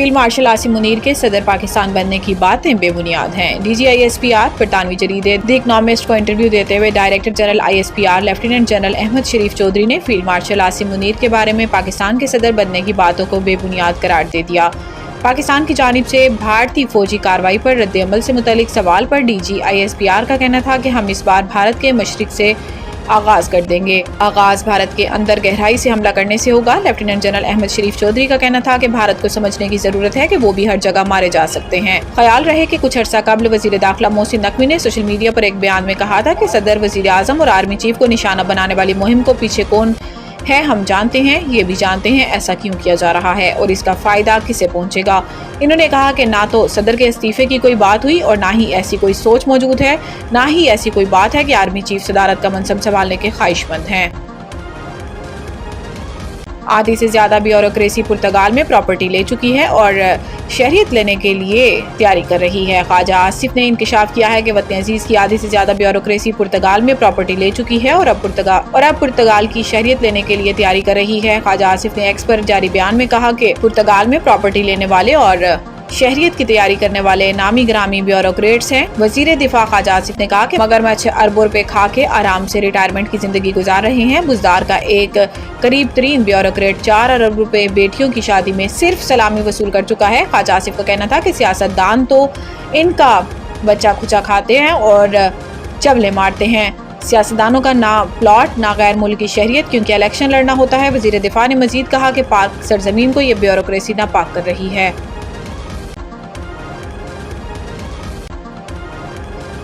Field marshal Asim Munir के सदर पाकिस्तान बनने की बातें बेबुनियाद हैं। DGISPR बरतानवी जरीदे द इकनॉमिस्ट को इंटरव्यू देते हुए director general ISPR lieutenant general Ahmed Sharif Chaudhry ने फील्ड मार्शल आसिम मुनीर के बारे में पाकिस्तान के सदर बनने की बातों को बेबुनियाद करार दे दिया। पाकिस्तान की जानिब से भारतीय फौजी कार्रवाई पर रद्द-ए-अमल से मुतल्लिक सवाल पर DGISPR का कहना था कि हम इस बार भारत के मशरिक से आगाज कर देंगे। आगाज भारत के अंदर गहराई से हमला करने से होगा। लेफ्टिनेंट जनरल अहमद शरीफ चौधरी का कहना था कि भारत को समझने की जरूरत है कि वो भी हर जगह मारे जा सकते हैं। ख्याल रहे कि कुछ अर्सा कबल वजीर दाखिला मोहसिन नकवी ने सोशल मीडिया पर एक बयान में कहा था कि सदर, वजीर आजम और आर्मी चीफ को निशाना बनाने वाली मुहिम को पीछे कौन है हम जानते हैं, ये भी जानते हैं ऐसा क्यों किया जा रहा है और इसका फायदा किसे पहुंचेगा। इन्होंने कहा कि ना तो सदर के इस्तीफे की कोई बात हुई और ना ही ऐसी कोई सोच मौजूद है, ना ही ऐसी कोई बात है कि आर्मी चीफ सदारत का मनसब संभालने के ख्वाहिशमंद हैं। आधी से ज्यादा ब्यूरोक्रेसी पुर्तगाल में प्रॉपर्टी ले चुकी है और शहरियत लेने के लिए तैयारी कर रही है। ख्वाजा आसिफ ने इंकशाफ किया है कि वतन अजीज की आधी से ज्यादा ब्यूरोक्रेसी पुर्तगाल में प्रॉपर्टी ले चुकी है और अब पुर्तगाल की शहरियत लेने के लिए तैयारी कर रही है। ख्वाजा आसिफ ने एक्स पर जारी बयान में कहा कि पुर्तगाल में प्रॉपर्टी लेने वाले और शहरियत की तैयारी करने वाले नामी ग्रामी ब्यूरोक्रेट्स हैं। वजीर दिफा ख्वाजा आसिफ ने कहा कि मगरमच्छ अरबों रुपए खा के आराम से रिटायरमेंट की जिंदगी गुजार रहे हैं। बुजदार का एक करीब तरीन ब्यूरोक्रेट 4 अरब रुपए बेटियों की शादी में सिर्फ सलामी वसूल कर चुका है। ख्वाजा आसिफ का कहना था कि सियासतदान तो इनका बच्चा खुचा खाते हैं और चबले मारते हैं। सियासतदानों का ना प्लॉट ना गैर मुल्की शहरियत, क्योंकि इलेक्शन लड़ना होता है। वजीर दिफा ने मजीद कहा कि पाक सरजमीन को ये ब्यूरोक्रेसी नापाक कर रही है।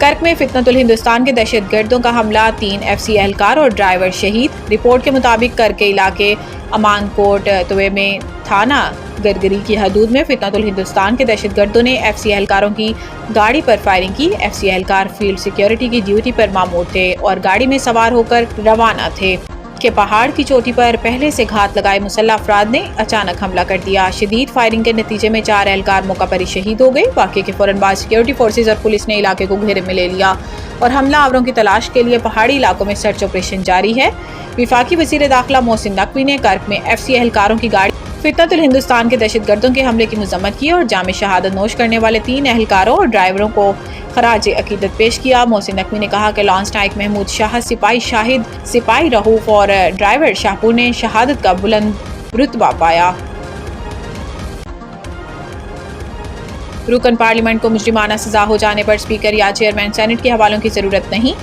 कर्क में फितनतुल हिंदुस्तान के दहशतगर्दों का हमला, 3 FC एहलकार और ड्राइवर शहीद। रिपोर्ट के मुताबिक कर्क के इलाके अमान कोट तवे में थाना गरगरी की हदूद में फितनतुल हिंदुस्तान के दहशतगर्दों ने FC एहलकारों की गाड़ी पर फायरिंग की। FC एहलकार फील्ड सिक्योरिटी की ड्यूटी पर मामूर थे और गाड़ी में सवार होकर रवाना थे कि पहाड़ की चोटी पर पहले से घात लगाए मुसल्लह अफराद ने अचानक हमला कर दिया। शदीद फायरिंग के नतीजे में 4 एहलकार मौका पर ही शहीद हो गए। वाक़े के फौरन बाद सिक्योरिटी फोर्सेज और पुलिस ने इलाके को घेरे में ले लिया और हमलावरों की तलाश के लिए पहाड़ी इलाकों में सर्च ऑपरेशन जारी है। विफाकी वजीर दाखिला मोहसिन नकवी ने कर्क में FC एहलकारों की गाड़ी फितनतुल हिंदुस्तान के दहशतगर्दों के हमले की मजम्मत की और जामे शहादत नोश करने वाले 3 एहलकारों और ड्राइवरों को खराज अकीदत पेश किया। मोहसिन नकवी ने कहा कि लॉन्स नाइक महमूद शाह, सिपाही शाहिद, सिपाही रहूफ और ड्राइवर शाहपुर ने शहादत का बुलंद रुतबा पाया। रुकन पार्लियामेंट को मुजरिमाना सजा हो जाने पर स्पीकर या चेयरमैन सेनेट के हवालों की जरूरत नहीं।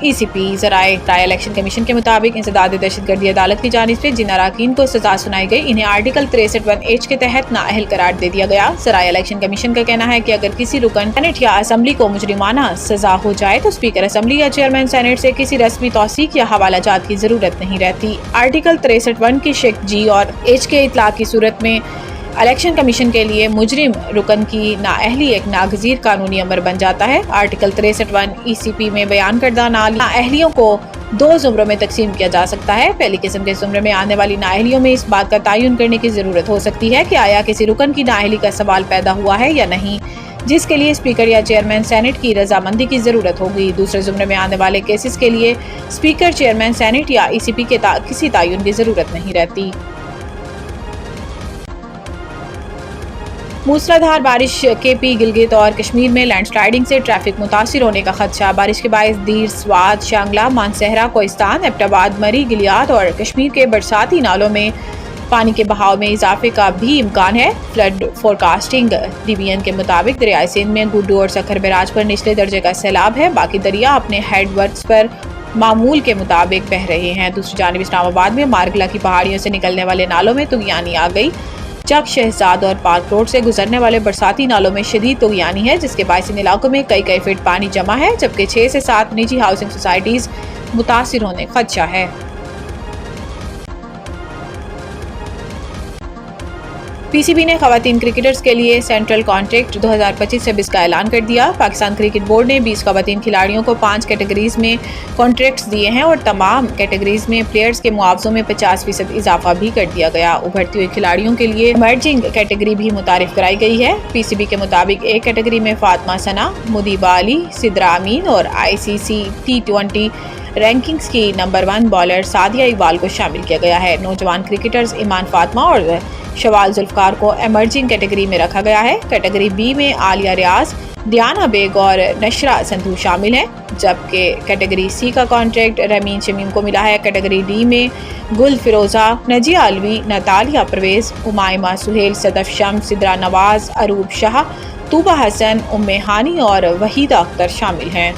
ECP ज़राए इलेक्शन कमीशन के मुताबिक इंसदाद दहशतगर्दी अदालत की जानिब से जिन अराकीन को सजा सुनाई गई, इन्हें आर्टिकल 63(1) के तहत नाअहल करार दे दिया गया। ज़राए इलेक्शन कमीशन का कहना है कि अगर किसी रुकन सेनेट या असम्बली को मुजरिमाना सजा हो जाए तो स्पीकर असम्बली या चेयरमैन सेनेट से किसी रस्मी तौसीक या हवाला जात की जरूरत नहीं रहती। आर्टिकल 63(1) की शेख G और H के इतलाक की सूरत में इलेक्शन कमीशन के लिए मुजरिम रुकन की नाअहली एक नागजीर कानूनी अमर बन जाता है। आर्टिकल 63(1) ECP में बयान करदा नाअहलियों को 2 जुमरों में तकसीम किया जा सकता है। पहली किस्म के जुमरे में आने वाली नाअहलियों में इस बात का तयन करने की जरूरत हो सकती है कि आया किसी रुकन की नाअहली का सवाल पैदा हुआ है या नहीं, जिसके लिए स्पीकर या चेयरमैन सेनेट की रजामंदी की जरूरत होगी। दूसरे जुमरे में आने वाले केसेस के लिए स्पीकर, चेयरमैन सेनेट या ECP के किसी तयन की जरूरत नहीं रहती। मूसलाधार बारिश KP, गिलगित और कश्मीर में लैंडस्लाइडिंग से ट्रैफिक मुतासिर होने का खदशा। बारिश के बायस दीर, स्वात, शांगला, मानसहरा, कोहिस्तान, एबटाबाद, मरी, गिलियात और कश्मीर के बरसाती नालों में पानी के बहाव में इजाफे का भी इम्कान है। फ्लड फोरकास्टिंग DBN के मुताबिक दरियाए सिंध में गुड्डू और सखर बैराज पर निचले दर्जे का सैलाब है। बाकी दरिया अपने हेडवर्क्स पर मामूल के मुताबिक बह रहे हैं। दूसरी जानिब इस्लामाबाद में मारगला की पहाड़ियों से निकलने वाले नालों में तुगयानी आ गई। चक, शहजाद और पार्क रोड से गुजरने वाले बरसाती नालों में शदीद तुगयानी है, जिसके बायस इन इलाकों में कई फीट पानी जमा है, जबकि 6 से 7 निजी हाउसिंग सोसाइटीज मुतासिर होने का खदशा है। PCB ने खवातीन क्रिकेटर्स के लिए सेंट्रल कॉन्ट्रैक्ट 2025-26 का ऐलान कर दिया। पाकिस्तान क्रिकेट बोर्ड ने 20 खवातीन खिलाड़ियों को 5 कैटेगरीज में कॉन्ट्रैक्ट्स दिए हैं और तमाम कैटेगरीज में प्लेयर्स के मुआवजों में 50% इजाफा भी कर दिया गया। उभरती हुई खिलाड़ियों के लिए इमर्जिंग कैटेगरी भी मुतारिफ कराई गई है। PCB के मुताबिक एक कैटेगरी में फातिमा सना, मुदीबा अली, सिद्रा अमीन और ICC T20 रैंकिंग्स की नंबर 1 बॉलर सादिया इकबाल को शामिल किया गया है। नौजवान क्रिकेटर्स ईमान फातिमा और شوال ذوالفقار کو ایمرجنگ کیٹیگری میں رکھا گیا ہے۔ کیٹیگری بی میں عالیہ ریاض، دیانہ بیگ اور نشرہ سندھو شامل ہیں، جبکہ کیٹیگری سی کا کانٹریکٹ رمین شمیم کو ملا ہے۔ کیٹیگری ڈی میں گل فیروزہ، نجیہ علوی، نتالیہ پرویز، امائمہ سہیل، صدف شمس، سدرا نواز، اروب شاہ، طوبہ حسن، ام ہانی اور وحیدہ اختر شامل ہیں۔